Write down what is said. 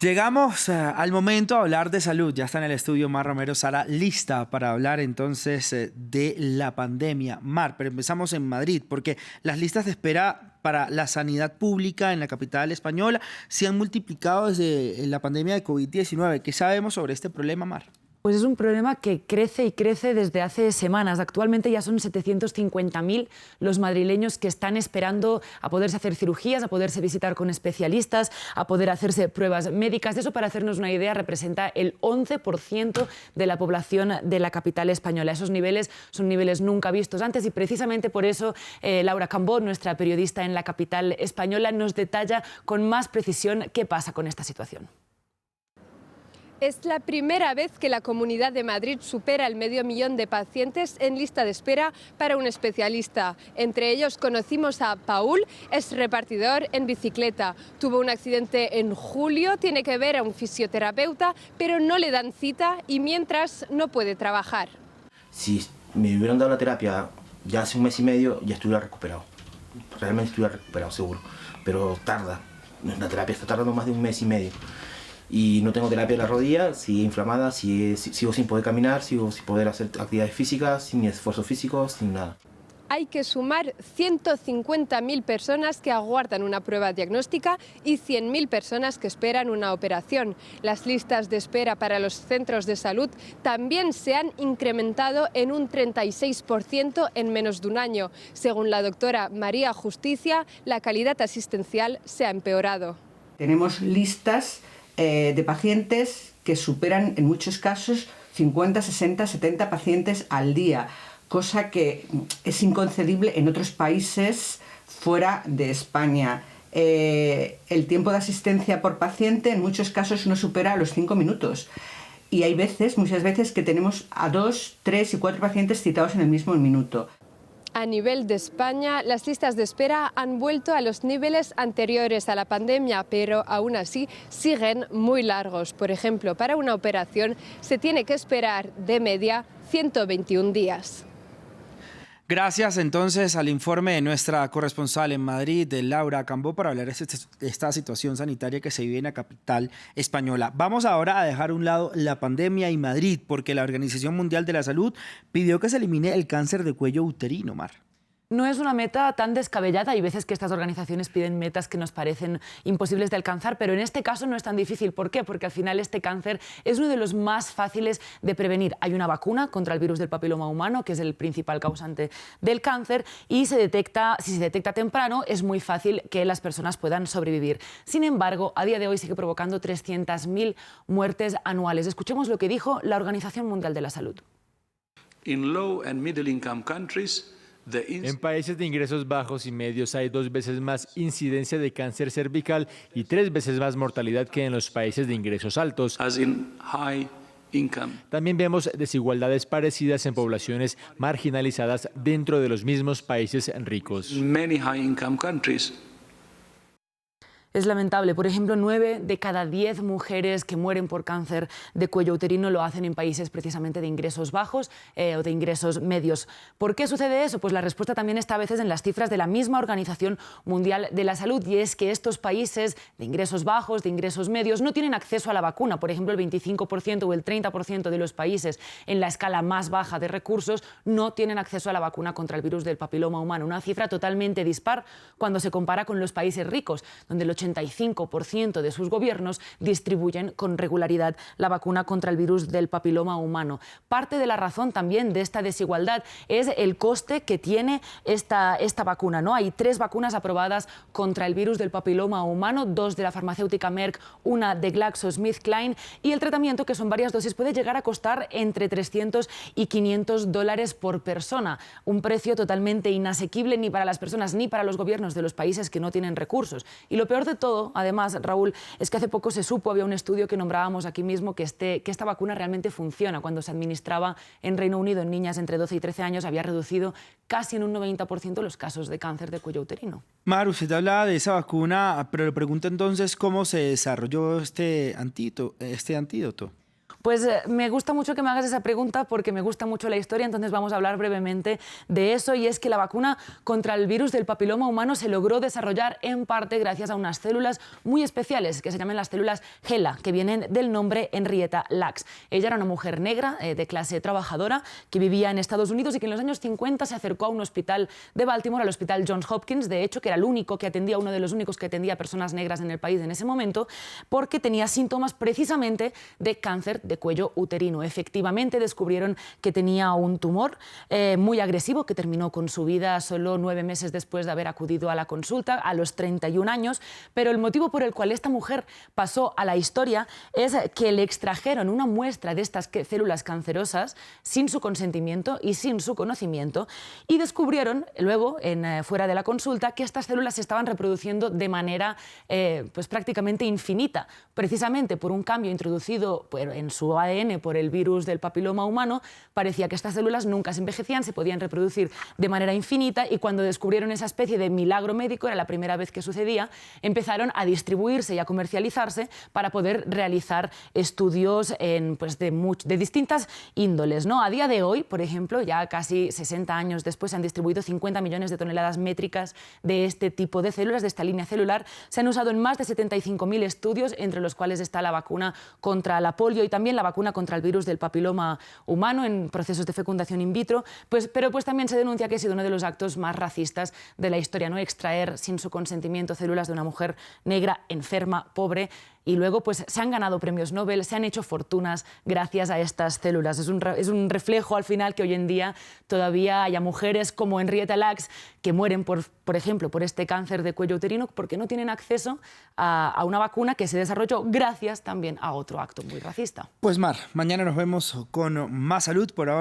Llegamos al momento de hablar de salud. Ya está en el estudio Mar Romero Sara, lista para hablar entonces de la pandemia. Mar, pero empezamos en Madrid, porque las listas de espera para la sanidad pública en la capital española se han multiplicado desde la pandemia de COVID-19. ¿Qué sabemos sobre este problema, Mar? Pues es un problema que crece y crece desde hace semanas. Actualmente ya son 750.000 los madrileños que están esperando a poderse hacer cirugías, a poderse visitar con especialistas, a poder hacerse pruebas médicas. Eso, para hacernos una idea, representa el 11% de la población de la capital española. Esos niveles son niveles nunca vistos antes y precisamente por eso Laura Cambó, nuestra periodista en la capital española, nos detalla con más precisión qué pasa con esta situación. Es la primera vez que la Comunidad de Madrid supera el 500.000 de pacientes en lista de espera para un especialista. Entre ellos conocimos a Paul, es repartidor en bicicleta. Tuvo un accidente en julio, tiene que ver a un fisioterapeuta, pero no le dan cita y mientras no puede trabajar. Si me hubieran dado la terapia ya hace un mes y medio, ya estuviera recuperado. Realmente estuviera recuperado, seguro. Pero tarda. La terapia está tardando más de un mes y medio. Y no tengo terapia de la rodilla, sigue inflamada, sigo sin poder caminar, sigo sin poder hacer actividades físicas, sin esfuerzo físico, sin nada. Hay que sumar 150.000 personas que aguardan una prueba diagnóstica y 100.000 personas que esperan una operación. Las listas de espera para los centros de salud también se han incrementado en un 36% en menos de un año. Según la doctora María Justicia, la calidad asistencial se ha empeorado. Tenemos listas de pacientes que superan en muchos casos 50, 60, 70 pacientes al día, cosa que es inconcebible en otros países fuera de España. El tiempo de asistencia por paciente en muchos casos no supera los 5 minutos. Y hay muchas veces, que tenemos a 2, 3 y 4 pacientes citados en el mismo minuto. A nivel de España, las listas de espera han vuelto a los niveles anteriores a la pandemia, pero aún así siguen muy largos. Por ejemplo, para una operación se tiene que esperar de media 121 días. Gracias entonces al informe de nuestra corresponsal en Madrid, de Laura Cambó, para hablar de esta situación sanitaria que se vive en la capital española. Vamos ahora a dejar a un lado la pandemia y Madrid, porque la Organización Mundial de la Salud pidió que se elimine el cáncer de cuello uterino, Mar. No es una meta tan descabellada. Hay veces que estas organizaciones piden metas que nos parecen imposibles de alcanzar, pero en este caso no es tan difícil. ¿Por qué? Porque al final este cáncer es uno de los más fáciles de prevenir. Hay una vacuna contra el virus del papiloma humano, que es el principal causante del cáncer, y si se detecta temprano, es muy fácil que las personas puedan sobrevivir. Sin embargo, a día de hoy sigue provocando 300.000 muertes anuales. Escuchemos lo que dijo la Organización Mundial de la Salud. In low and middle income countries, en países de ingresos bajos y medios hay 2 veces más incidencia de cáncer cervical y 3 veces más mortalidad que en los países de ingresos altos. También vemos desigualdades parecidas en poblaciones marginalizadas dentro de los mismos países ricos. Es lamentable. Por ejemplo, 9 de cada 10 mujeres que mueren por cáncer de cuello uterino lo hacen en países precisamente de ingresos bajos o de ingresos medios. ¿Por qué sucede eso? Pues la respuesta también está a veces en las cifras de la misma Organización Mundial de la Salud, y es que estos países de ingresos bajos, de ingresos medios, no tienen acceso a la vacuna. Por ejemplo, el 25% o el 30% de los países en la escala más baja de recursos no tienen acceso a la vacuna contra el virus del papiloma humano. Una cifra totalmente dispar cuando se compara con los países ricos, donde el 85% de sus gobiernos distribuyen con regularidad la vacuna contra el virus del papiloma humano. Parte de la razón también de esta desigualdad es el coste que tiene esta vacuna, ¿no? Hay 3 vacunas aprobadas contra el virus del papiloma humano, 2 de la farmacéutica Merck, una de GlaxoSmithKline, y el tratamiento, que son varias dosis, puede llegar a costar entre 300 y 500 dólares por persona. Un precio totalmente inasequible ni para las personas ni para los gobiernos de los países que no tienen recursos. Y lo peor de todo, además, Raúl, es que hace poco se supo, había un estudio que nombrábamos aquí mismo, que esta vacuna realmente funciona. Cuando se administraba en Reino Unido en niñas entre 12 y 13 años, había reducido casi en un 90% los casos de cáncer de cuello uterino. Mar, usted habla de esa vacuna, pero le pregunto entonces cómo se desarrolló este antídoto. Pues me gusta mucho que me hagas esa pregunta porque me gusta mucho la historia, entonces vamos a hablar brevemente de eso, y es que la vacuna contra el virus del papiloma humano se logró desarrollar en parte gracias a unas células muy especiales que se llaman las células HeLa, que vienen del nombre Henrietta Lacks. Ella era una mujer negra de clase trabajadora que vivía en Estados Unidos y que en los años 50 se acercó a un hospital de Baltimore, al hospital Johns Hopkins, de hecho, que era el único que atendía, uno de los únicos que atendía a personas negras en el país en ese momento, porque tenía síntomas precisamente de cáncer de cuello uterino. Efectivamente, descubrieron que tenía un tumor muy agresivo que terminó con su vida solo 9 meses después de haber acudido a la consulta, a los 31 años, pero el motivo por el cual esta mujer pasó a la historia es que le extrajeron una muestra de estas células cancerosas sin su consentimiento y sin su conocimiento, y descubrieron luego, fuera de la consulta, que estas células se estaban reproduciendo de manera pues prácticamente infinita, precisamente por un cambio introducido en su ADN por el virus del papiloma humano. Parecía que estas células nunca se envejecían, se podían reproducir de manera infinita, y cuando descubrieron esa especie de milagro médico, era la primera vez que sucedía, empezaron a distribuirse y a comercializarse para poder realizar estudios de distintas índoles, ¿no? A día de hoy, por ejemplo, ya casi 60 años después, se han distribuido 50 millones de toneladas métricas de este tipo de células, de esta línea celular. Se han usado en más de 75.000 estudios, entre los cuales está la vacuna contra la polio y también la vacuna contra el virus del papiloma humano en procesos de fecundación in vitro, pero también se denuncia que ha sido uno de los actos más racistas de la historia, ¿no? Extraer sin su consentimiento células de una mujer negra, enferma, pobre, y luego pues se han ganado premios Nobel, se han hecho fortunas gracias a estas células. Es un reflejo al final que hoy en día todavía haya mujeres como Henrietta Lacks que mueren, por ejemplo, por este cáncer de cuello uterino porque no tienen acceso a una vacuna que se desarrolló gracias también a otro acto muy racista. Pues Mar, mañana nos vemos con más salud. Por ahora